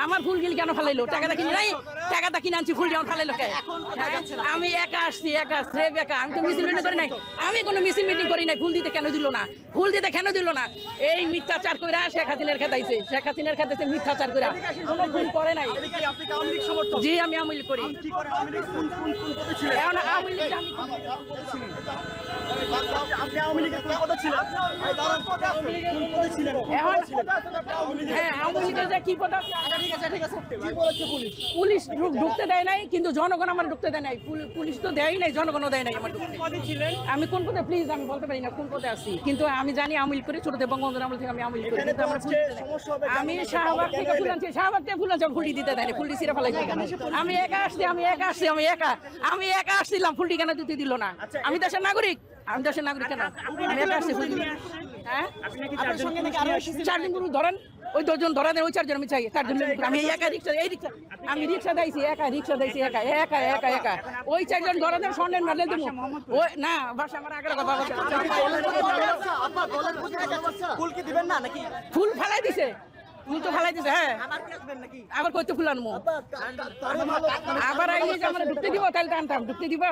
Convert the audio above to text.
আমার ফুল গিল কেন ফালাইলো? টাকাটা কিনে নাই, টাকাটা কিনে আনছি, ফুল যেমন ফালাইলো কে? আমি একা আসছি, একা স্রেফ একা। আমি তো মিছিল মিটিং করি নাই, আমি কোনো মিছিল মিটিং করি নাই। ফুল দিতে কেন দিল না? ফুল দিতে কেন দিল না? এই মিথ্যাচার করে শেখ হাসিনার খেতাইছে, শেখ হাসিনার খেতাইছে মিথ্যাচার করে। কোনো ফুল করে নাই। জি, আমি আওয়ামী লীগ করি। এখন আওয়ামী লীগ আপনি আওয়ামী লীগের কোন পদে ছিলেন? হ্যাঁ, আওয়ামী লীগের যে কি পদে আছে? ঠিক আছে কি বলেছে পুলিশ? পুলিশ ঢুকতে দেয় নাই, কিন্তু জনগণ আমার ঢুকতে দেয় নাই। পুলিশ তো দেয় নাই, জনগণও দেয় নাই আমার ঢুকতে। আমি কোন পদে প্লিজ আমি বলতে পারি না কোন পদে আছি, কিন্তু আমি জানি আওয়ামী লীগ করি, ছোটতে বঙ্গবন্ধুর আমল থেকে আমি আওয়ামী লীগ করি। কিন্তু আমার আমি শাহবাগ থেকে ফুল আনছি, শাহবাগ থেকে ফুল আনছি, ফুলটি দিতে দেয় না, ফুলটি ছিঁড়ে ফেলাইছে। আমি একা আসছি, আমি একা আসছিলাম, ফুলটি কেন দিতে দিল না? আমি দেশের নাগরিক, আমি দেশের নাগরিক কেন? আমি একা আসছি ফুল দিতে। হ্যাঁ, চারজন পুরো ধরেন, ওই 10 জন ধরা দেন, ওই 4 জন আমি চাই, 4 জন। আমি একা রিক্সা, আমি রিক্সা দিয়েছি একা, একা ওই 4 জন ধরা দেন, স্বর্ণের মেডেল দেবো। ওই না বাসা আমার আগের কথা ফুল কি দিবেন না নাকি? ফুল ফালাই দিছে, ফুল তো ফালাই দিছে। হ্যাঁ, আবার কইতে ফুল আনবো, আবার আইলে যে আমরা ঢুকতে দিব, তাহলে তো আনতাম, ঢুকতে দিব।